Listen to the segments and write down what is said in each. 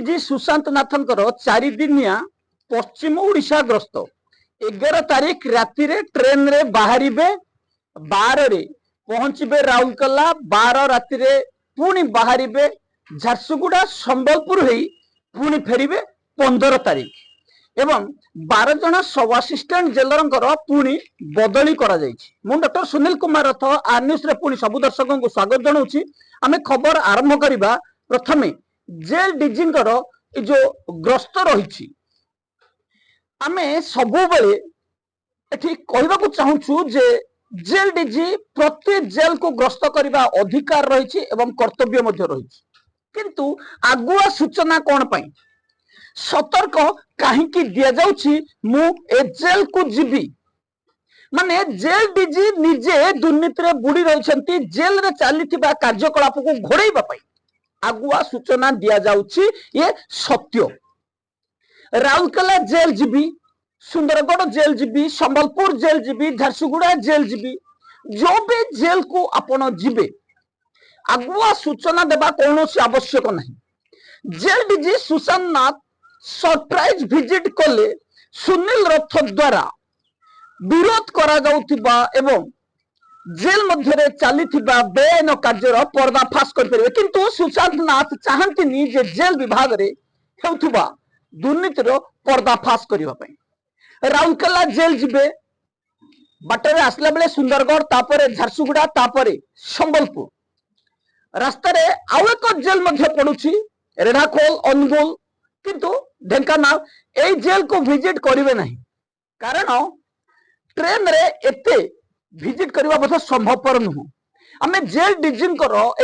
DG Sushant नाथंकर 4 दिनिया पश्चिम ओडिशा ग्रस्त 11 तारीख राति ट्रेन रे बाहर 12 रे पहुंचे राउरकेला 12 राति पुणी बाहर झारसुगुड़ा संबलपुर हो पुणी फेरबे 15 तारीख एवं 12 जन सब असिस्टेंट जेलर पुणी बदली मु डॉक्टर सुनील कुमार रथ आर न्यूज रे पुणी सब दर्शकों को स्वागत जनाऊँ। आम खबर आरंभ करवा प्रथमे जेल डीजी जो ग्रस्त रही आमे सबु बेले एठी कहबाकू चाहूँ जे जेल डीजी प्रति जेल को ग्रस्त करने अधिकार रही एवं कर्तव्य मध्य रही किंतु आगुआ सूचना कौन पाई सतर्क कहीं दि जाउछि मु ए जेल को जीवी माने जेल डीजी निजे दुर्नीति रे बुड़ी रही जेल रे चलीथिबा कार्यकलाप को घोड़ाइबा पाई आगुआ सूचना दि जाउछि ये सत्य। राउरकेला जेल जीवी, सुंदरगढ़ जेल जीवी, संबलपुर जेल जीवी, झारसुगुड़ा जेल जीवी, जो भी जेल को आपण जीवे आगुआ सूचना देवा कौन आवश्यक नहीं। जेल डीजी सुशांत नाथ सरप्राइज विजिट कले सुनील रथ द्वारा विरोध करा जाउथिबा एवं जेल मध्य चली बेआईन कार्यर पर्दाफाश कर किंतु सुशांत नाथ चाहती जे जेल विभाग रे हेउथिबा दुर्नीतिर पर्दाफाश करने राउरकेला जेल जीवे बाटर आसला बेले सुंदरगढ़ तापर झारसुगुड़ा तापर संबलपुर रास्तार आउ एक जेल पड़ुछि रेढ़ाखोल अनुगोल किंतु ढेंकानाल ए जेल को विजिट करेंगे नहीं कारण ट्रेन रे एते विजिट करवा बोध संभवपर नुह। आम जेल डीजी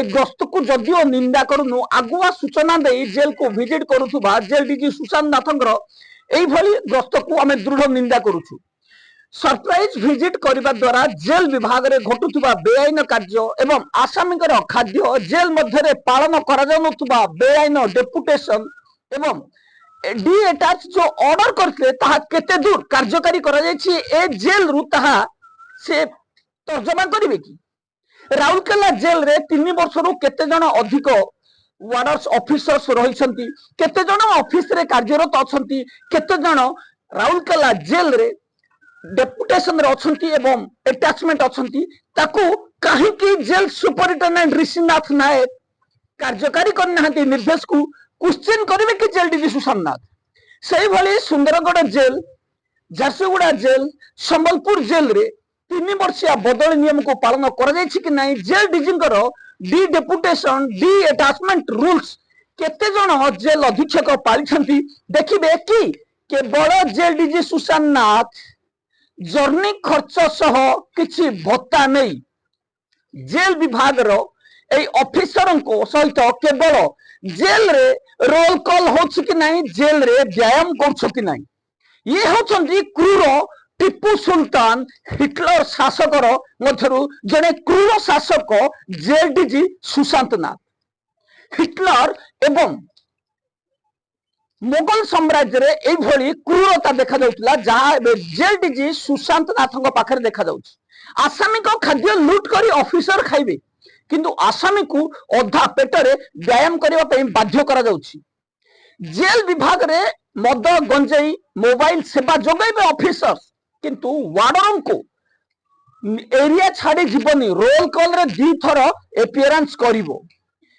गस्त को जदिओ निंदा करूनु आगुआ सूचना दे जेल को विजिट करुवा जेल डीजी सुशांत नाथंकर यही गस्त को आम दृढ़ निंदा करुछु। सरप्राइज विजिट करने द्वारा जेल विभाग रे घटुवा बेआईन कार्य एवं आसामी खाद्य जेल मध्य पालन करा बेआईन डेपुटेशन एवं डी अटैच जो ऑर्डर करते केते दूर कार्यकारी करा ए जेल रु से तर्जमा करिवे कि राउरकेला जेल रे 3 वर्ष रु केते जन अधिक वार्डर्स ऑफिसर्स रही केते जन ऑफिस रे कार्यरत अछंती केते जन राउरकेला जेल रे डेपुटेशन रे अछंती एवं अटैचमेंट अछंती ताकू काहे कि जेल सुपरिटेंडेंट ऋषिनाथ नायक कार्यकारी करना निर्देश को क्वेश्चन करिवे कि जेल डीजी सुशांत नाथ सही भली Sundargarh jail Jharsuguda jail Sambalpur jail रे 3 वर्षिया बदली नियम को पालन करा कि नहीं जेल डीजी डी डेपुटेशन डी अटैचमेंट रूल्स केते जन जेल अधीक्षक पाली देखिए कि केवल jail DG Sushant Nath journey खर्च सह किछि भत्ता नहीं जेल विभाग रो ए ऑफिसर को सहित केवल जेल रे रोल कॉल हो कि नहीं जेल रे व्यायाम कर नहीं ये होचंदी क्रूर टिपू सुल्तान हिटलर शासकर मध्यरु जने क्रूर शासक जेल डीजी सुशांत नाथ हिटलर एवं मुगल साम्राज्य रे एई भली क्रूरता देखा जाउतला जहां जेल डीजी सुशांत नाथक पाखरे देखा जाउछि। आसामी को खाद्य लूट करी ऑफिसर खाइबे किंतु आसामी को अधा पेटरे व्यायाम करबा पई बाध्य करा जाउछि। जेल विभाग रे मद गंजेई मोबाइल सेवा जोगाइबे ऑफिसर्स किंतु वार्डर को एरिया छाड़ी जीवनी रोल कॉल रे 2 थर एपियरेंस करिवो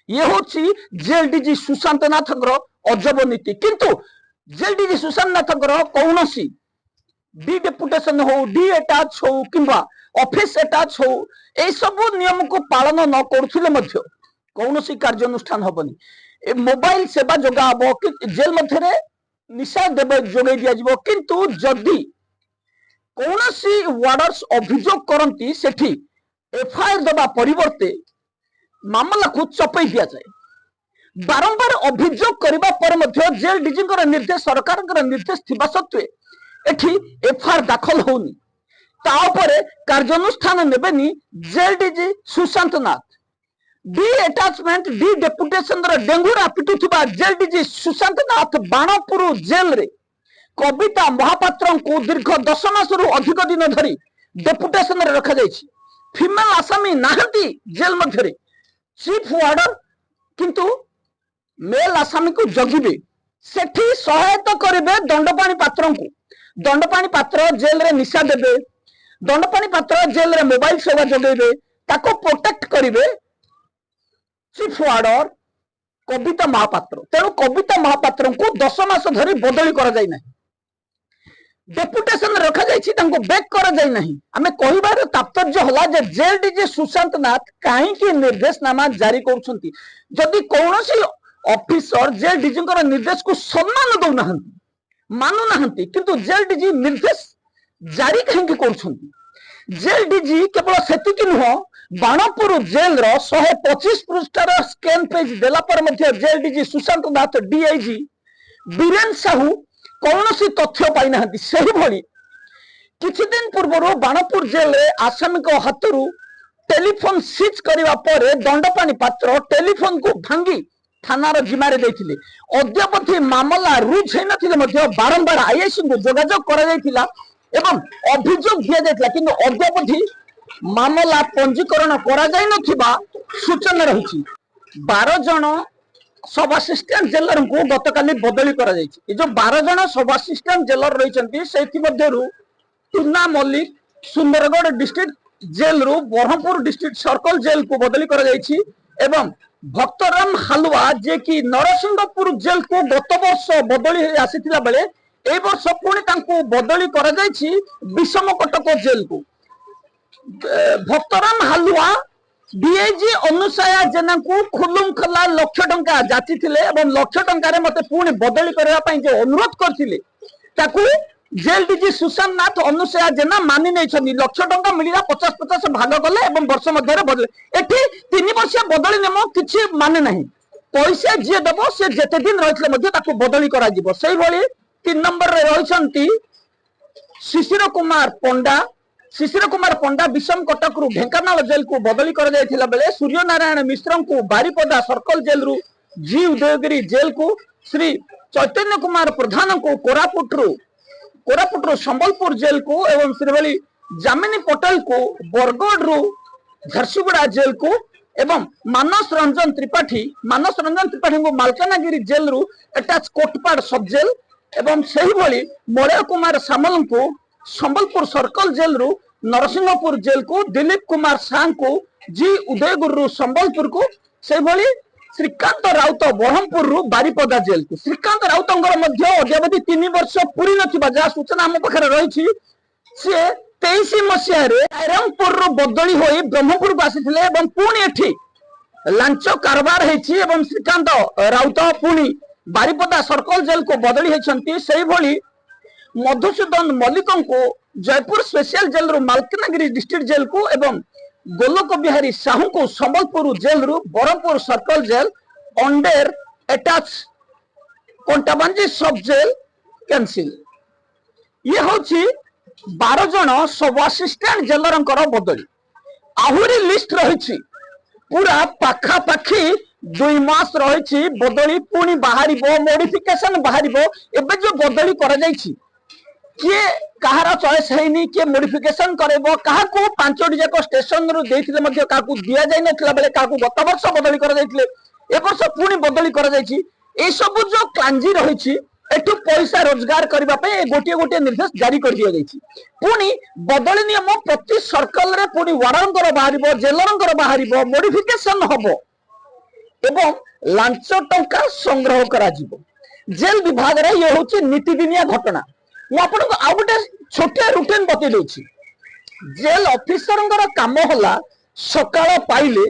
ये होछि जेल डीजी सुशांत नाथकर अजब नीति किंतु जेल डीजी सुशांत नाथकर कौनसी डी डेपुटेशन हो डी अटैच हो किंबा ऑफिस अटैच हो ए सब नियम को पालन न करुथिले मध्य कौनसी कार्यानुष्ठान हबनी मोबाइल सेवा जोगा हबो कि जेल मध्य निशा देव जोगे दिया जिवो किंतु जदि कौनसी वार्डर्स अभियोग करती सेठी एफआईआर दबा परिवर्ते मामला को चपई दिया जाए बारंबार अभियोग करबा पर मध्य जेल डीजी निर्देश सरकार निर्देश थिबा सत्वे एठी एफआईआर दाखल होनी तापरे कार्यानुष्ठान नेबेनी जेल डीजी सुशांत नाथ डी अटैचमेंट डी डेपुटेशन डेंगुरा पिटुथिबा jail DG Sushant Nath Banpur jail रे कविता महापात्र को दीर्घ 10 मास अधिक दिन धरी डेपुटेशन रे रखा जायछि। फीमेल आसामी नाहंती जेल मध्य चीफ वार्डर किंतु मेल आसामी को जगिबे सेठी सहायता करेंगे दंडपाणी पात्र को। दंडपाणी पात्र जेल रे निशा देवे, दंडपाणी पात्र जेल रे मोबाइल सेवा जोगेबे, ताको प्रोटेक्ट करेंगे चीफ वार्डर कविता महापात्र। तेणु कविता महापात्र को 10 मास धरी बदली करा जाय नहीं, डेपुटेशन रखा जाइए, बेक करा जाय नहीं। आमे कहिबार तात्पर्य हला जे जेल डीजी सुशांत नाथ कहीं निर्देशनामा जारी करुछंती। जदि कौनसी ऑफिसर जेल डीजी निर्देश को सम्मान दौ नाहंती, मानु नाहंती, किंतु जेल डीजी निर्देश जारी कहीं करुछंती। जेल डीजी केवल सेतिक नुह, बाणपुर जेल रो 125 पृष्ठार स्कैन पेज देला पर मध्य जेल डीजी सुशांत नाथ डीआईजी बीरेन साहू कौनसी तथ्य पाई नाहंती। सही भली किछि दिन पूर्व बाणपुर जेल रे आसामी को हाथरू टेलीफोन सीज करबा पर दंडपाणी पात्र टेलीफोन को भांगी थानार जिम्मारे देथिले। अद्यावधि मामला रुज है नथिले मध्य बारंबार आईएससी को जोगाजोग करा जायतिला एवं अभियोग दिया जायतिला, किंतु अद्यावधि मामला पंजीकरण करा जाय नथिबा सूचना रहिछि। 12 जन सब असिस्टेंट जेलर को गतकाली बदली करा जायछि। ए जो 12 जन सब असिस्टेंट जेलर रहिसंती सेथि मध्यरु टुना मल्लिक सुंदरगढ़ डिस्ट्रिक्ट जेल रु बरहमपुर डिस्ट्रिक्ट सर्कल जेल को बदली करा जायछि एवं भक्तराम हालुआ जे कि नरसिंहपुर जेल को गत वर्ष बदली आसीथिला बेले ए वर्ष पुणी तांको बदली करा जायछि विषम कटक जेल को। भक्तराम हालुआ डीआईजी अनुसया जेना को खुलुम खला लक्ष टंका जाचिथिले एवं लक्ष टंका रे मते पुणी बदली करबा पई जे अनुरोध करथिले ताकू जेल डीजी सुशांत नाथ अनुसया जेना मानि नै छथि। लक्ष टंका मिलिला 50-50 भाग कले एवं वर्ष मध्य बदले। एठी 3 वर्ष बदली नेम किछि माने नाही, पैसा जे दबो से जेते दिन रहितले मध्य ताकू बदली करा जिवो। सही भली 3 नंबर रे रहिसंती शिशिर कुमार पंडा। शिशिर कुमार पंडा विषम कटक रु ढेंकानाल जेल को बदली कर जायथिला बेले सूर्य नारायण मिश्र को बारिपदा सर्कल जेल रु जी उदयगिरी जेल को, श्री चैतन्य कुमार प्रधान को कोरापुट रु संबलपुर जेल को एवं श्रीभली जामिनी पटेल को बरगढ़ रु झरसुगुड़ा जेल को एवं मानस रंजन त्रिपाठी को मालकानगिरी जेल रु अटैच कोटपाड़ सब जेल एवं सही भली मलय कुमार सामल को संबलपुर सर्कल जेल रु नरसिंहपुर जेल को, दिलीप कुमार सांग को जी उदयगिरी संबलपुर को, से भली श्रीकांत राउत बरहमपुर रु बारिपदा जेल को। श्रीकांत राउतंगर मध्य अद्यावधि 3 वर्ष पूरी नथिबा जा सूचना हम पाखरे रहिछि। से 23 मसिया रे रायरंगपुर रु बदली होई ब्रह्मपुर को आसीथिले एवं पुणी एठी लांच कारबार हेछि एवं श्रीकांत राउत पुणी बारिपदा सर्कल जेल को बदली हेछंती। सेही भली मधुसूदन मल्लिक को जयपुर स्पेशल जेल रु मालकानगिरी डिस्ट्रिक्ट जेल को एवं गोलोक बिहारी साहू को संबलपुर जेल रु Berhampur circle jail under attach Kantabanji sub jail cancel. ये होची 12 जन सब असिस्टेंट जेलरंकर बदली। आहुरी लिस्ट रही पूरा पाखा पाखी 2 मास रही बदली पुणी बाहर मोडिफिकेशन बाहर एबे जो बदली करा जायछि किए कहार चॉइस हैनी किए मोडिफिकेशन करेबो काहाकू 5टी जाक स्टेशन रु देथिले मध्य काहाकू दिया जाय नथिला बेले काहाकू गत वर्ष बदली करा जायथिले ए वर्ष पुणी बदली करा जायछि। ए सब जो क्लांजी रहिछि एठु पैसा रोजगार करबा पे गोटे गोटे निर्देश जारी कर दिया जायछि। पुणी बदली नियम प्रति सर्कल रे पुणी वार्डनकर बाहरिबो जेलरंकर बाहरिबो मोडिफिकेशन हबो एवं लांच टंका संग्रह करा जिवो। जेल विभाग रे ये होछि नीतिदिनिया घटना। मु आपन आउ गोटे छोटिया रूटीन बतै देछि। जेल ऑफिसरंकर काम होला सकाळ पाइले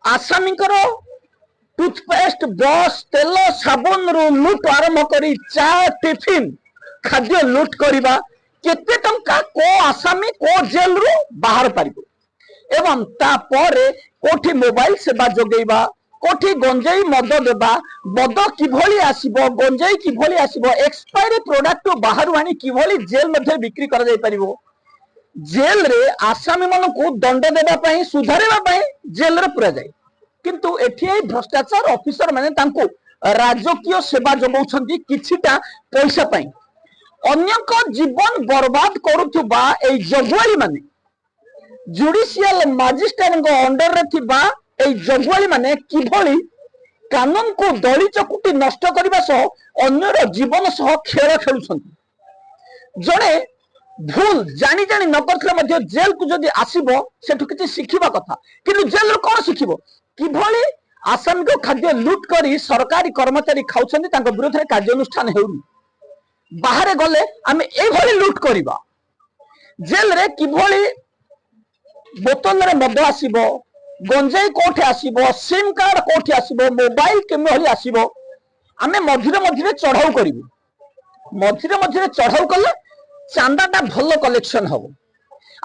आसामीकर टूथपेस्ट ब्रश तेल साबुन रु लुट आरंभ करी चा टिफिन खाद्य लुट करिबा केते टंका को आसामी को जेल रु बाहर पारिबो एवं ता परे कोठी मोबाइल सेवा जोगैबा कोठी गंजेई मद देबा मद किभली आसीबो गंजेई किभली आसीबो एक्सपायरी प्रोडक्ट बाहर आनी किभली जेल मध्ये बिक्री करा जाय परिबो। जेल रे आसामी मन को दंड देबा पई सुधारेबा पई जेल रे पुरा जाय किंतु एठी भ्रष्टाचार ऑफिसर माने तांको राजकीय सेवा जगौछंती किछिटा पैसा पई अन्यक जीवन बर्बाद करूथुबा ए जगवाली माने जुडिशियल मजिस्ट्रेट अंडर रे थिबा ए जगवाली माने किभली कानून को दली चकुटी नष्ट करने सह अन्यर जीवन सह खेल खेलुं जड़े भूल जानी जानी न करथिले जेल को जदि आसीबो सेठु किछि शिखिबा कथा किंतु जेल कोन शिखिबो किभली आसामिक खाद्य लुट करी सरकारी कर्मचारी खाउछन्ती तांको विरोध रे कार्यानुष्ठान हेउनी बाहर गले आमे एभली लुट करिबा जेल रे किभली बोतल रे मद आसीबो गंजाई कोठे आसीबो सिम कार्ड कोठे आसीबो मोबाइल केमहली आसीबो आमे मझिरे मझिरे चढ़ाऊ करिबो मझिरे चढ़ाऊ कले चांदाटा भल कलेक्शन हम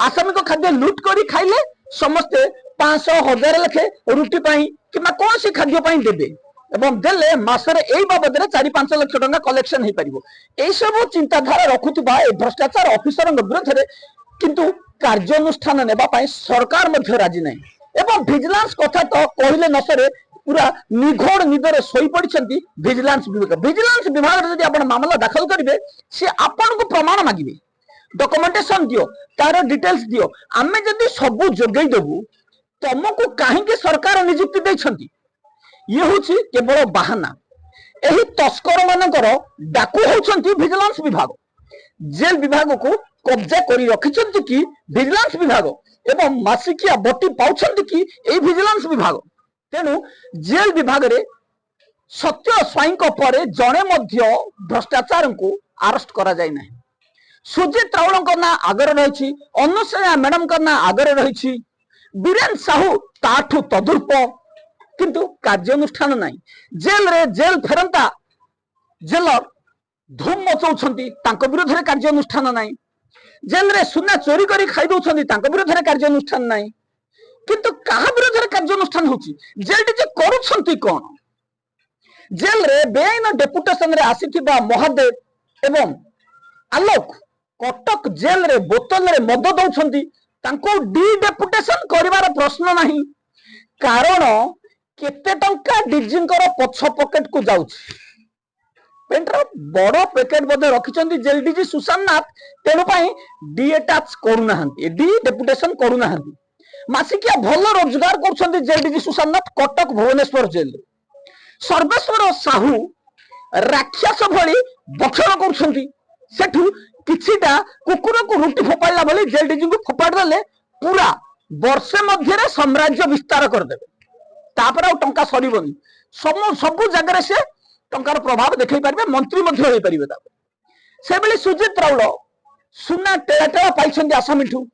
आसामिक खाद्य लुट करी खाइले समस्ते 500,000 लेखे रुटी कि कौन सी खाद्य देवे एवं देले मासरे एई बाबद 4-5 लाख टंका कलेक्शन हो पारिबो एई सब चिंताधारा रखुथिबा ए भ्रष्टाचार ऑफिसर विरोध में किंतु कार्यानुष्ठान नेबा पई सरकार मध्य राजी नहीं एवं विजिलेंस कथा तो कहले न सरे पूरा निघोड़ निदरे सोई पड़िछंती विजिलेंस विभाग जदि आपण मामला दाखल करिवे से आपण को प्रमाण मागिबे डॉक्यूमेंटेशन दियो तार डिटेल्स दियो आमे जदि सब जोगै देबु तुमको काहेकि सरकार नियुक्ति दैछंती ये होछि केवल बहाना एही तस्कर मानकर डाकू होछंती विजिलेंस विभाग जेल विभाग को कब्जा करी रखिछंती कि विजिलेंस विभाग एवं मासिकिया बटी पाउछंती कि एही विजिलेंस विभाग तेणु जेल विभाग रे सत्य स्वाई पर जड़े भ्रष्टाचार को अरेस्ट करा जाय नहीं सुजीत राउल ना आगर रही अनुसया मैडम का ना आगर रही बीरेन साहू ताठू तदुर्प किंतु कार्यानुष्ठान नहीं जेल रे जेल फेरंता जेलर धूम मचाउछंती तांको विरोध रे कार्यानुष्ठान नहीं जेल रे सुना चोरी करी खाई दउछंती तांको विरोध रे कार्यानुष्ठान नहीं किंतु कहा विरोध रे कार्यानुष्ठान होची जेल डीजे करूछंती कोन जेल रे बेआईन डेपुटेशन रे आसीथिबा महादेव एवं आलोक कटक जेल रे बोतल रे मद दउछंती तांको डी डेपुटेशन करिवार प्रश्न नहीं कारण केते टंका डीजींकर पछ पॉकेट को जाउछि पेंटर बड़ पैकेट बदे रखिछंती जेल डीजी सुशांत नाथ तेनु पई डी अटैच करू नाहंती डी डेपुटेशन करू नाहंती मासिकिया भल रोजगार कर जेल डीजी सुशांत नाथ कटक भुवनेश्वर जेल सर्वेश्वर साहू राक्षस भली बक्षण कर किछिटा कुकुर को रुटी फोपाड़ा भली जेल डीजी को फोपाड़ देले पूरा वर्षे मध्य साम्राज्य विस्तार करदेवे तापर आउ टंका सरीबनी सब जगह से टंकार प्रभाव देखै पारिबे मंत्री मध्य होई पारिबे से बेले सुजीत राउल सुना टेड़ा टेड़ा पाइछंती आसामीठू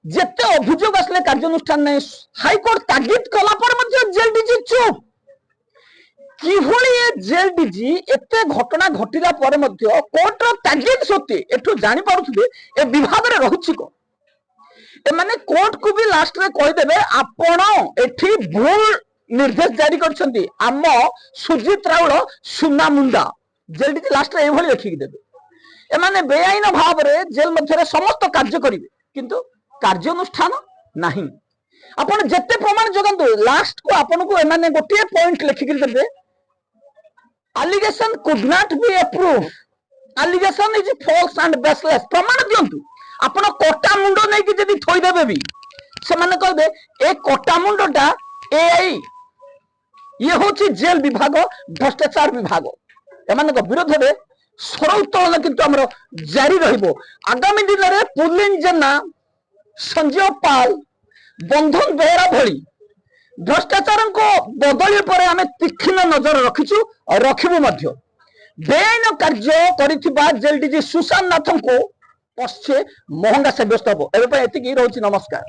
जेते अभियोग आसले कार्यानुष्ठान नहीं हाईकोर्ट तागिद कला पर मध्य जेल डीजी चुप किभली जेल डीजी एते घटना घटिला पर मध्य कोर्ट रो तागिद सत्ते एठू जानि पारुथिबे ए विभाग रे रहुछि को ए माने कोर्ट को भी लास्ट रे कहि देबे आपण एठी भूल निर्देश जारी करछंती आम सुजीत राउल सुना मुंडा जेल डीजी लास्ट रे एभली लिखि देबे ए माने बेआईन भाव रे जेल मध्य रे समस्त कार्य करिवे किंतु कार्यानुष्ठान नहीं आपण जेते प्रमाण जगंतु लास्ट को आपण को एमाने गोटे पॉइंट लिखि देबे allegation could not be approved allegation is false and baseless प्रमाण दियंतु आपण कोटा मुंडो नै कि जदी थोई देबे भी से माने कहबे ए कोटा मुंडोटा एआई ये होची जेल विभाग भ्रष्टाचार विभाग एमाने को विरोध रे सरल तोलन किंतु हमरो जारी रहिबो आगामी दिन रे पुलिन जेना संजय पाल बंधन बेहरा भली भ्रष्टाचार को बदली पर आम तीक्ष्ण नजर रखिचु और रखिबु मध्य बेआईन कार्य करिथिबा जेल डीजी सुशांत नाथ को पश्चे महंगा साब्यस्त हो एबे एतिकी रहउछि नमस्कार।